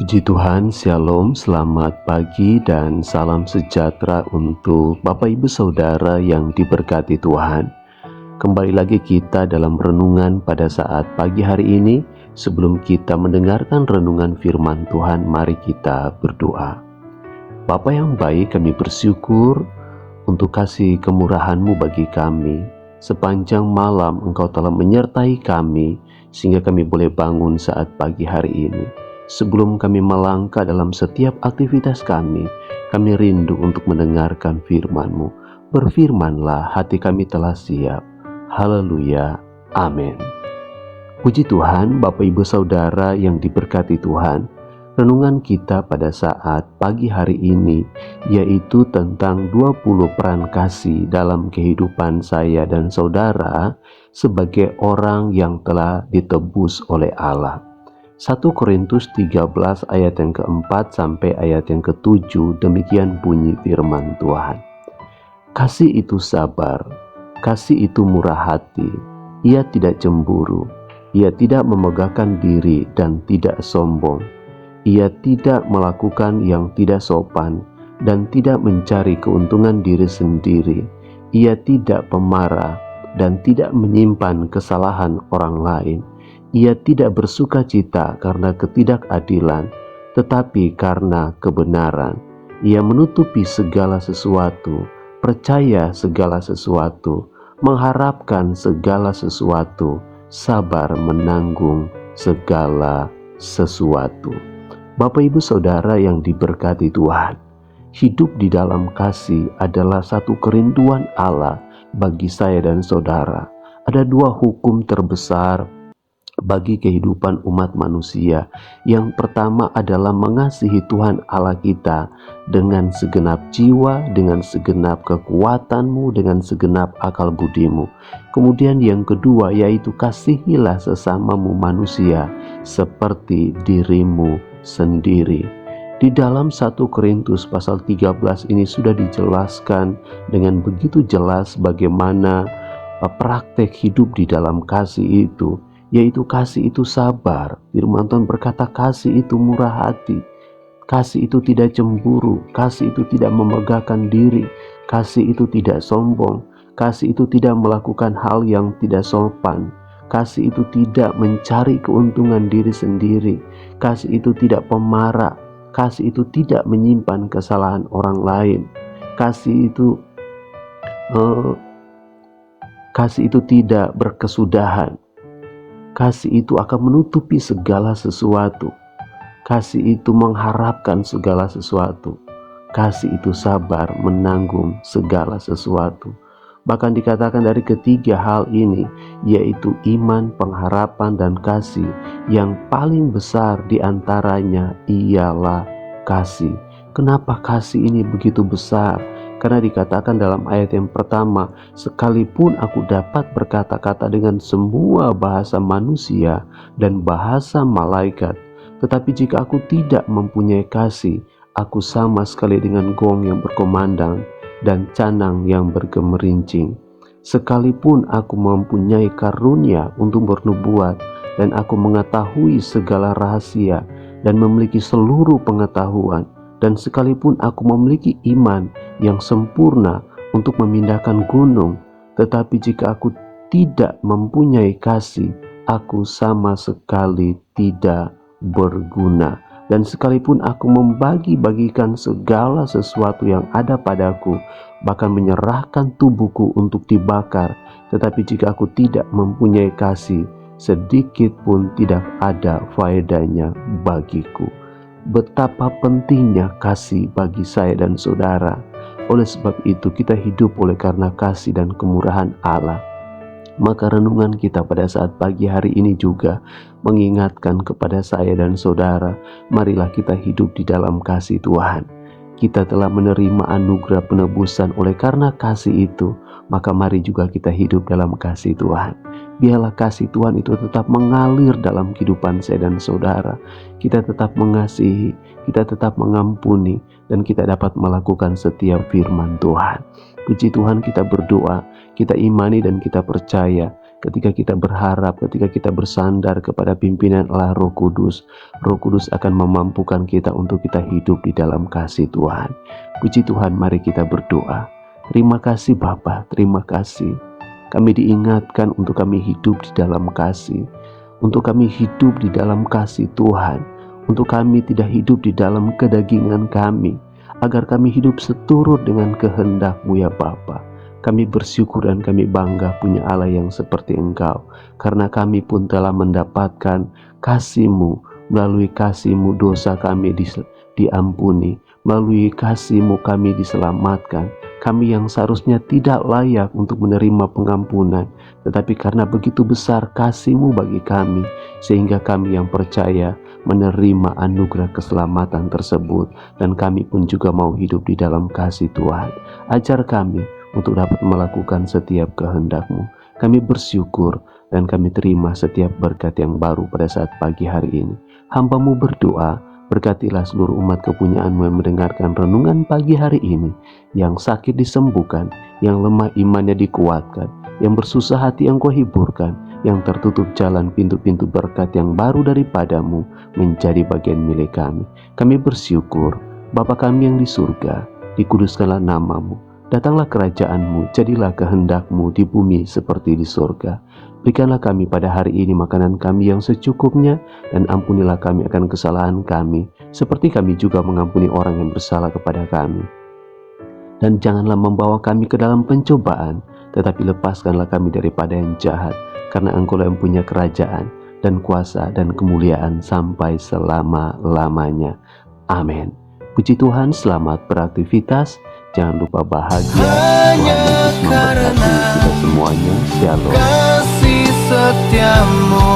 Puji Tuhan, Shalom, selamat pagi dan salam sejahtera untuk Bapak Ibu Saudara yang diberkati Tuhan. Kembali lagi kita dalam renungan pada saat pagi hari ini. Sebelum kita mendengarkan renungan firman Tuhan, mari kita berdoa. Bapa yang baik, kami bersyukur untuk kasih kemurahan-Mu bagi kami. Sepanjang malam Engkau telah menyertai kami sehingga kami boleh bangun saat pagi hari ini. Sebelum kami melangkah dalam setiap aktivitas kami rindu untuk mendengarkan firman-Mu. Berfirmanlah, hati kami telah siap. Haleluya. Amin. Puji Tuhan, Bapak Ibu Saudara yang diberkati Tuhan. Renungan kita pada saat pagi hari ini yaitu tentang 20 peran kasih dalam kehidupan saya dan saudara sebagai orang yang telah ditebus oleh Allah. 1 Korintus 13 ayat yang keempat sampai ayat yang ketujuh, demikian bunyi firman Tuhan. Kasih itu sabar, kasih itu murah hati, ia tidak cemburu, ia tidak memegahkan diri dan tidak sombong, ia tidak melakukan yang tidak sopan dan tidak mencari keuntungan diri sendiri, ia tidak pemarah dan tidak menyimpan kesalahan orang lain. Ia tidak bersuka cita karena ketidakadilan, tetapi karena kebenaran. Ia menutupi segala sesuatu, percaya segala sesuatu, mengharapkan segala sesuatu, sabar menanggung segala sesuatu. Bapak Ibu Saudara yang diberkati Tuhan, hidup di dalam kasih adalah satu kerinduan Allah bagi saya dan saudara. Ada dua hukum terbesar bagi kehidupan umat manusia. Yang pertama adalah mengasihi Tuhan Allah kita dengan segenap jiwa, dengan segenap kekuatanmu, dengan segenap akal budimu. Kemudian yang kedua yaitu kasihilah sesamamu manusia seperti dirimu sendiri. Di dalam 1 Korintus pasal 13 ini sudah dijelaskan dengan begitu jelas bagaimana praktek hidup di dalam kasih itu, yaitu kasih itu sabar. Firman Tuhan berkata kasih itu murah hati, kasih itu tidak cemburu, kasih itu tidak memegahkan diri, kasih itu tidak sombong, kasih itu tidak melakukan hal yang tidak sopan, kasih itu tidak mencari keuntungan diri sendiri, kasih itu tidak pemarah, kasih itu tidak menyimpan kesalahan orang lain, kasih itu tidak berkesudahan. Kasih itu akan menutupi segala sesuatu. Kasih itu mengharapkan segala sesuatu. Kasih itu sabar menanggung segala sesuatu. Bahkan dikatakan dari ketiga hal ini, yaitu iman, pengharapan, dan kasih, yang paling besar diantaranya ialah kasih. Kenapa kasih ini begitu besar? Karena dikatakan dalam ayat yang pertama, sekalipun aku dapat berkata-kata dengan semua bahasa manusia dan bahasa malaikat, tetapi jika aku tidak mempunyai kasih, aku sama sekali dengan gong yang berkumandang dan canang yang bergemerincing. Sekalipun aku mempunyai karunia untuk bernubuat dan aku mengetahui segala rahasia dan memiliki seluruh pengetahuan, dan sekalipun aku memiliki iman yang sempurna untuk memindahkan gunung, tetapi jika aku tidak mempunyai kasih, aku sama sekali tidak berguna. Dan sekalipun aku membagi-bagikan segala sesuatu yang ada padaku, bahkan menyerahkan tubuhku untuk dibakar, tetapi jika aku tidak mempunyai kasih, sedikit pun tidak ada faedahnya bagiku. Betapa pentingnya kasih bagi saya dan saudara. Oleh sebab itu kita hidup oleh karena kasih dan kemurahan Allah. Maka renungan kita pada saat pagi hari ini juga mengingatkan kepada saya dan saudara, marilah kita hidup di dalam kasih Tuhan. Kita telah menerima anugerah penebusan oleh karena kasih itu, maka mari juga kita hidup dalam kasih Tuhan. Biarlah kasih Tuhan itu tetap mengalir dalam kehidupan saya dan saudara. Kita tetap mengasihi, kita tetap mengampuni, dan kita dapat melakukan setiap firman Tuhan. Puji Tuhan, kita berdoa, kita imani dan kita percaya ketika kita berharap, ketika kita bersandar kepada pimpinan Allah Roh Kudus akan memampukan kita untuk kita hidup di dalam kasih Tuhan. Puji Tuhan, mari kita berdoa. Terima kasih Bapa, terima kasih. Kami diingatkan untuk kami hidup di dalam kasih, untuk kami hidup di dalam kasih Tuhan, untuk kami tidak hidup di dalam kedagingan kami, agar kami hidup seturut dengan kehendak-Mu ya Bapa. Kami bersyukur dan kami bangga punya Allah yang seperti Engkau, karena kami pun telah mendapatkan kasih-Mu. Melalui kasih-Mu dosa kami diampuni, melalui kasih-Mu kami diselamatkan. Kami yang seharusnya tidak layak untuk menerima pengampunan, tetapi karena begitu besar kasih-Mu bagi kami, sehingga kami yang percaya menerima anugerah keselamatan tersebut, dan kami pun juga mau hidup di dalam kasih Tuhan. Ajar kami untuk dapat melakukan setiap kehendak-Mu. Kami bersyukur dan kami terima setiap berkat yang baru pada saat pagi hari ini. Hamba-Mu berdoa, berkatilah seluruh umat kepunyaan-Mu yang mendengarkan renungan pagi hari ini, yang sakit disembuhkan, yang lemah imannya dikuatkan, yang bersusah hati Engkau hiburkan, yang tertutup jalan pintu-pintu berkat yang baru daripada-Mu menjadi bagian milik kami. Kami bersyukur, Bapa kami yang di surga, dikuduskanlah nama-Mu, datanglah kerajaan-Mu, jadilah kehendak-Mu di bumi seperti di surga. Berikanlah kami pada hari ini makanan kami yang secukupnya, dan ampunilah kami akan kesalahan kami, seperti kami juga mengampuni orang yang bersalah kepada kami. Dan janganlah membawa kami ke dalam pencobaan, tetapi lepaskanlah kami daripada yang jahat, karena Engkau yang punya kerajaan, dan kuasa, dan kemuliaan sampai selama-lamanya. Amin. Puji Tuhan, selamat beraktivitas. Jangan lupa bahagia. Tuhan Yesus memberkati kita semuanya. Shalom. Kasih setiamu